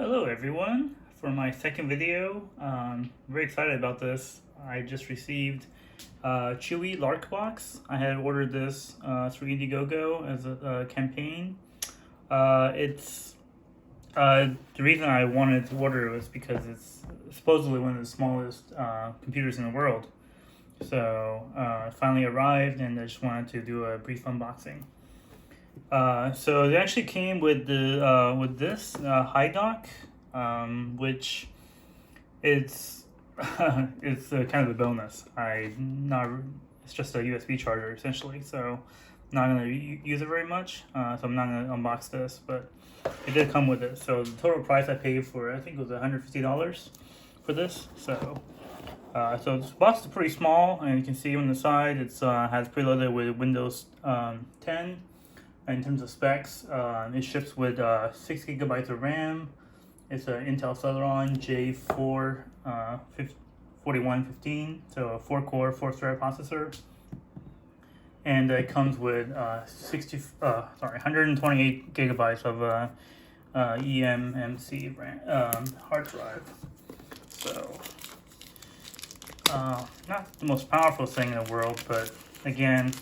Hello everyone, for my second video. Very excited about this. I just received Chuwi Larkbox. I had ordered this through Indiegogo as a campaign. The reason I wanted to order it was because it's supposedly one of the smallest computers in the world. So it finally arrived and I just wanted to do a brief unboxing. So it actually came with the with this high dock, which it's it's kind of a bonus. It's just a USB charger essentially, so I'm not gonna use it very much. So I'm not gonna unbox this, but it did come with it. So the total price I paid for it, I think it was $150 for this. So the box is pretty small, and you can see on the side it's has preloaded with Windows 10. In terms of specs, it ships with 6 gigabytes of RAM. It's an Intel Celeron J4 4115, so a 4-core, 4-thread processor. And it comes with 128 gigabytes of eMMC RAM, hard drive. So, not the most powerful thing in the world, but again,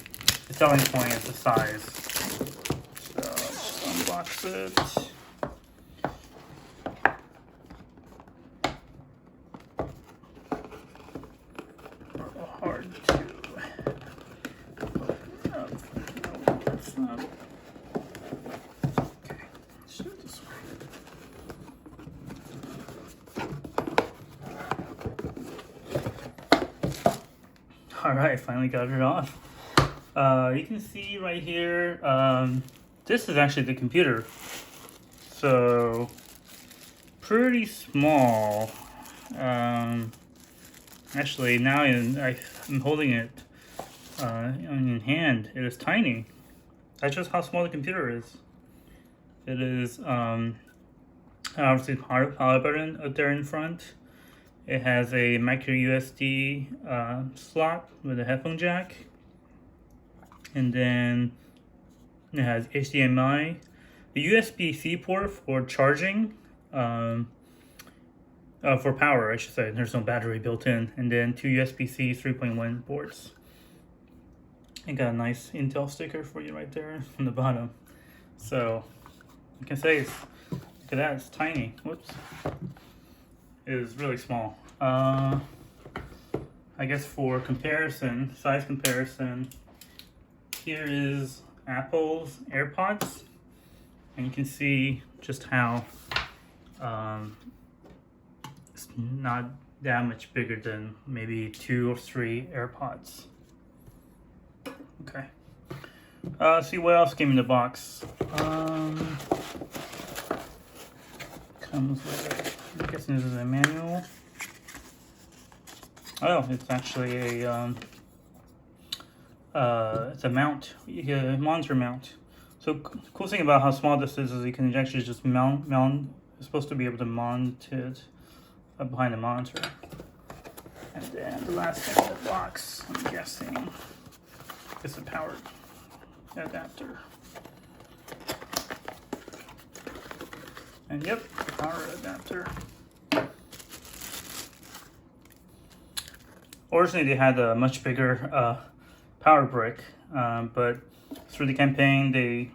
the selling point is the size. So let's unbox it. Hard to open up. No, that's not. Okay, let's do it this way. Alright, finally got it off. You can see right here, this is actually the computer. So, pretty small. Actually, now I'm holding it in hand. It is tiny. That's just how small the computer is. It is obviously power button up there in front. It has a micro USB slot with a headphone jack. And then it has HDMI, the USB-C port for charging, for power, I should say. There's no battery built in. And then 2 USB-C 3.1 ports. I got a nice Intel sticker for you right there on the bottom. So you can say, look at that, it's tiny. Whoops. It is really small. I guess for comparison, size comparison, here is Apple's AirPods, and you can see just how it's not that much bigger than maybe 2 or 3 AirPods. Okay. See what else came in the box. Comes with I'm guessing this is a manual. Oh, it's actually a it's a mount, a monitor mount. So cool thing about how small this is you can actually just mount. It's supposed to be able to mount it behind the monitor. And then the last thing in the box, I'm guessing, is a power adapter. And yep, power adapter. Originally, they had a much bigger power brick, but through the campaign, they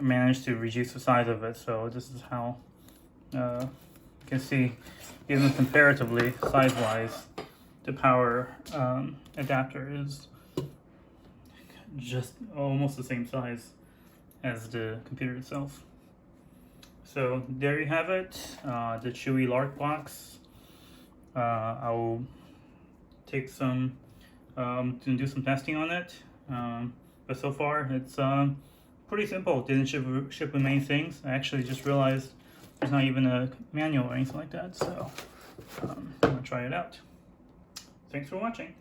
managed to reduce the size of it. So this is how you can see, even comparatively, size-wise, the power adapter is just almost the same size as the computer itself. So there you have it, the Chuwi Larkbox. I will take some to do some testing on it, but so far it's pretty simple. It didn't ship with many things. I actually just realized there's not even a manual or anything like that, so I'm gonna try it out. Thanks for watching.